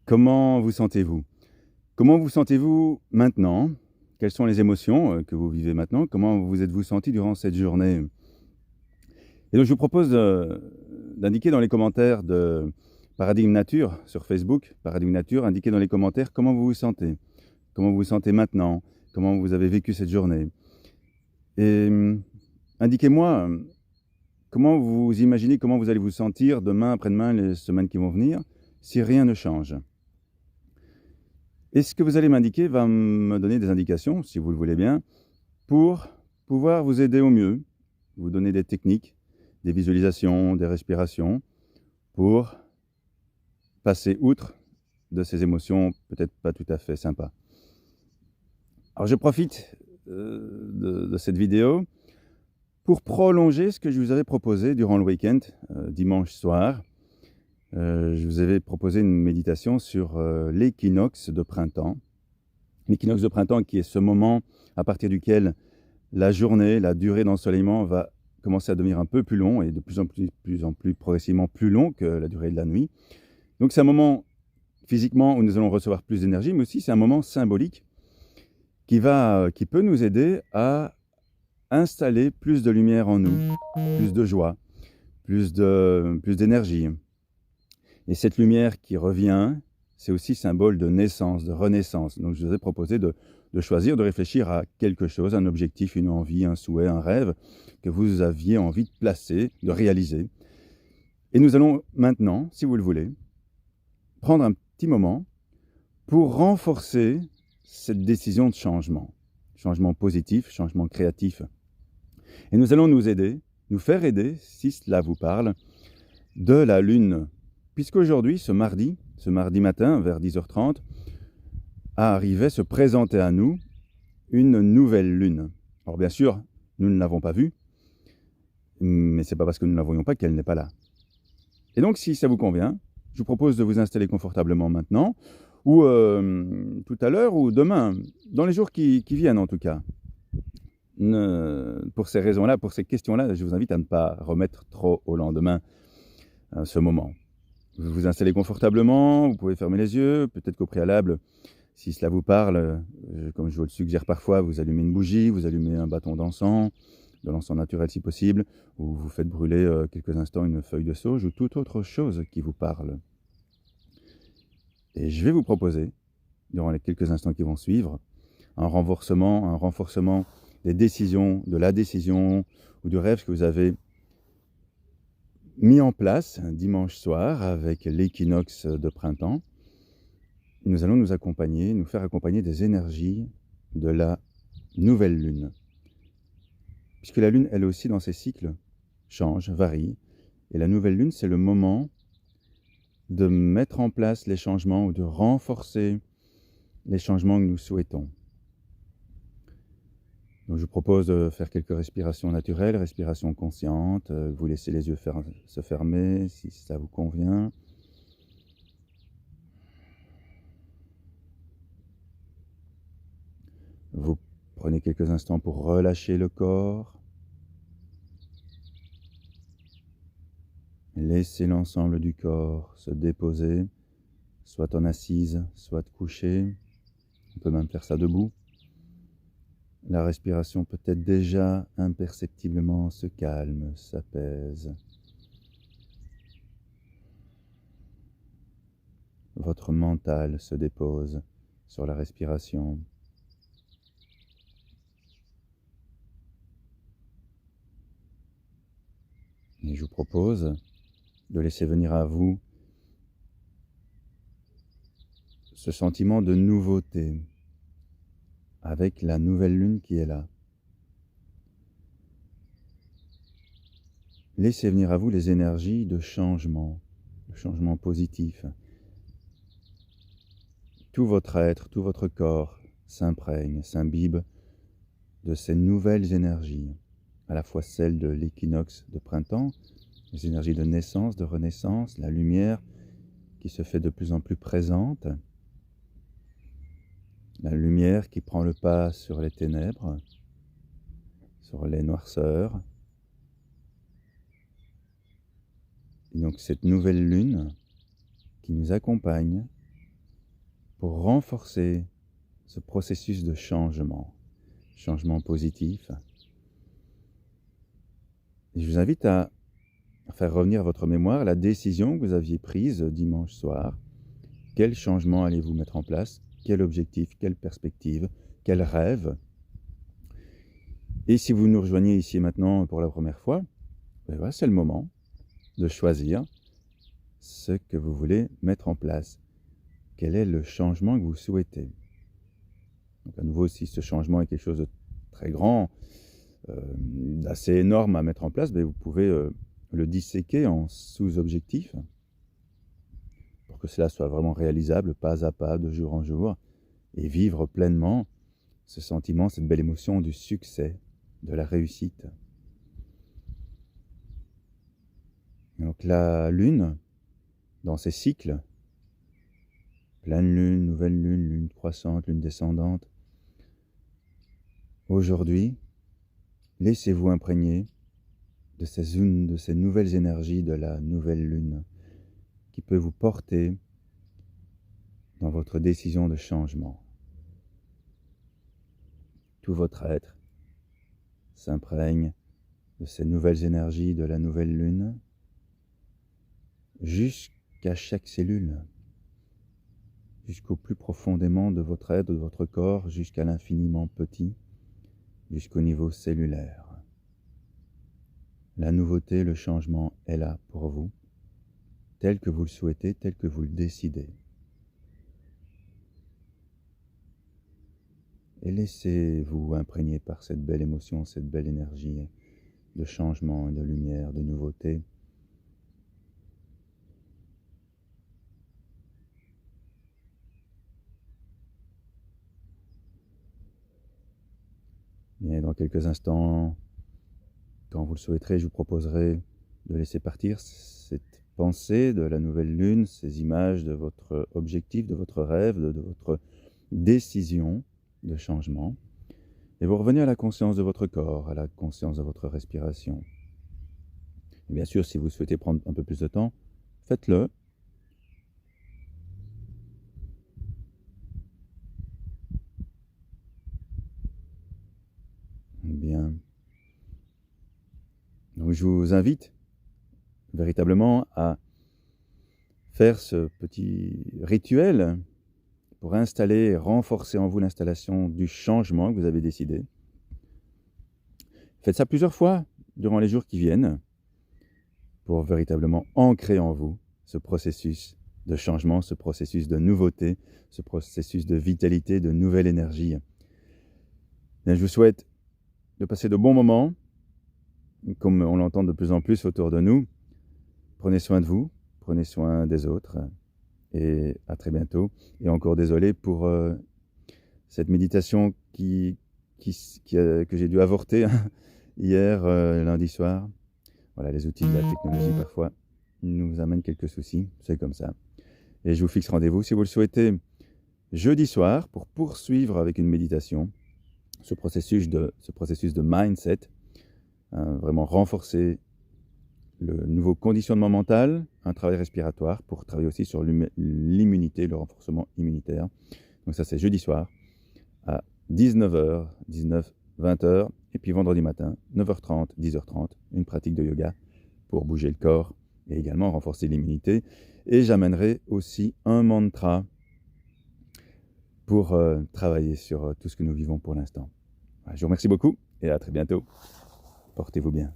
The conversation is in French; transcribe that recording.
Comment vous sentez-vous? Comment vous sentez-vous maintenant? Quelles sont les émotions, que vous vivez maintenant? Comment vous êtes-vous senti durant cette journée? Et donc je vous propose, d'indiquer dans les commentaires de Paradigme Nature sur Facebook, Paradigme Nature, indiquez dans les commentaires comment vous vous sentez. Comment vous vous sentez maintenant? Comment vous avez vécu cette journée? Et indiquez-moi, comment vous imaginez comment vous allez vous sentir demain, après-demain, les semaines qui vont venir, si rien ne change? Et ce que vous allez m'indiquer va me donner des indications, si vous le voulez bien, pour pouvoir vous aider au mieux, vous donner des techniques, des visualisations, des respirations, pour passer outre de ces émotions peut-être pas tout à fait sympas. Alors je profite de cette vidéo pour prolonger ce que je vous avais proposé durant le week-end, dimanche soir. Je vous avais proposé une méditation sur l'équinoxe de printemps. L'équinoxe de printemps qui est ce moment à partir duquel la journée, la durée d'ensoleillement va commencer à devenir un peu plus long et de plus en plus progressivement plus long que la durée de la nuit. Donc c'est un moment physiquement où nous allons recevoir plus d'énergie, mais aussi c'est un moment symbolique qui peut nous aider à installer plus de lumière en nous, plus de joie, plus d'énergie. Et cette lumière qui revient, c'est aussi symbole de naissance, de renaissance. Donc je vous ai proposé de choisir, de réfléchir à quelque chose, un objectif, une envie, un souhait, un rêve que vous aviez envie de placer, de réaliser. Et nous allons maintenant, si vous le voulez, prendre un petit moment pour renforcer cette décision de changement positif, changement créatif. Et nous allons nous faire aider, si cela vous parle, de la Lune. Puisqu'aujourd'hui, ce mardi matin, vers 10h30, arrivait se présenter à nous une nouvelle Lune. Alors bien sûr, nous ne l'avons pas vue, mais c'est pas parce que nous ne la voyons pas qu'elle n'est pas là. Et donc, si ça vous convient, je vous propose de vous installer confortablement maintenant, ou tout à l'heure, ou demain, dans les jours qui viennent en tout cas. Pour ces raisons-là, pour ces questions-là, je vous invite à ne pas remettre trop au lendemain ce moment. Vous vous installez confortablement, vous pouvez fermer les yeux, peut-être qu'au préalable, si cela vous parle, comme je vous le suggère parfois, vous allumez une bougie, vous allumez un bâton d'encens, de l'encens naturel si possible, ou vous faites brûler quelques instants une feuille de sauge ou toute autre chose qui vous parle. Et je vais vous proposer, durant les quelques instants qui vont suivre, un renforcement des décisions, de la décision ou du rêve que vous avez mis en place un dimanche soir avec l'équinoxe de printemps. Nous allons nous faire accompagner des énergies de la nouvelle lune. Puisque la lune, elle aussi, dans ses cycles, change, varie. Et la nouvelle lune, c'est le moment de mettre en place les changements ou de renforcer les changements que nous souhaitons. Donc je vous propose de faire quelques respirations naturelles, respirations conscientes. Vous laissez les yeux se fermer si ça vous convient. Vous prenez quelques instants pour relâcher le corps. Laissez l'ensemble du corps se déposer, soit en assise, soit couché. On peut même faire ça debout. La respiration peut-être déjà imperceptiblement se calme, s'apaise. Votre mental se dépose sur la respiration. Et je vous propose de laisser venir à vous ce sentiment de nouveauté avec la nouvelle lune qui est là. Laissez venir à vous les énergies de changement positif. Tout votre être, tout votre corps s'imprègne, s'imbibe de ces nouvelles énergies, à la fois celles de l'équinoxe de printemps, les énergies de naissance, de renaissance, la lumière qui se fait de plus en plus présente, la lumière qui prend le pas sur les ténèbres, sur les noirceurs. Et donc cette nouvelle lune qui nous accompagne pour renforcer ce processus de changement positif. Et je vous invite à faire revenir à votre mémoire la décision que vous aviez prise dimanche soir. Quel changement allez-vous mettre en place? Quel objectif? Quelle perspective? Quel rêve? Et si vous nous rejoignez ici et maintenant pour la première fois, ben voilà, c'est le moment de choisir ce que vous voulez mettre en place. Quel est le changement que vous souhaitez? Donc à nouveau, si ce changement est quelque chose de très grand, d'assez énorme à mettre en place, ben vous pouvez le disséquer en sous-objectifs pour que cela soit vraiment réalisable pas à pas, de jour en jour, et vivre pleinement ce sentiment, cette belle émotion du succès, de la réussite. Donc la lune, dans ses cycles, pleine lune, nouvelle lune, lune croissante, lune descendante, aujourd'hui, laissez-vous imprégner de ces nouvelles énergies de la nouvelle lune qui peut vous porter dans votre décision de changement. Tout votre être s'imprègne de ces nouvelles énergies de la nouvelle lune jusqu'à chaque cellule, jusqu'au plus profondément de votre être, de votre corps, jusqu'à l'infiniment petit, jusqu'au niveau cellulaire. La nouveauté, le changement est là pour vous, tel que vous le souhaitez, tel que vous le décidez. Et laissez-vous imprégner par cette belle émotion, cette belle énergie de changement, de lumière, de nouveauté. Et dans quelques instants, quand vous le souhaiterez, je vous proposerai de laisser partir cette pensée de la nouvelle lune, ces images de votre objectif, de votre rêve, de votre décision de changement. Et vous revenez à la conscience de votre corps, à la conscience de votre respiration. Et bien sûr, si vous souhaitez prendre un peu plus de temps, faites-le. Bien. Donc je vous invite véritablement à faire ce petit rituel pour installer, renforcer en vous l'installation du changement que vous avez décidé. Faites ça plusieurs fois durant les jours qui viennent pour véritablement ancrer en vous ce processus de changement, ce processus de nouveauté, ce processus de vitalité, de nouvelle énergie. Bien, je vous souhaite de passer de bons moments, comme on l'entend de plus en plus autour de nous. Prenez soin de vous, prenez soin des autres. Et à très bientôt. Et encore désolé pour cette méditation que j'ai dû avorter hier, lundi soir. Voilà, les outils de la technologie parfois nous amènent quelques soucis, c'est comme ça. Et je vous fixe rendez-vous, si vous le souhaitez, jeudi soir pour poursuivre avec une méditation ce processus de mindset, vraiment renforcer le nouveau conditionnement mental, un travail respiratoire pour travailler aussi sur l'immunité, le renforcement immunitaire. Donc ça, c'est jeudi soir à 19h, 20h, et puis vendredi matin, 9h30, 10h30, une pratique de yoga pour bouger le corps et également renforcer l'immunité. Et j'amènerai aussi un mantra pour travailler sur tout ce que nous vivons pour l'instant. Voilà, je vous remercie beaucoup et à très bientôt. Portez-vous bien.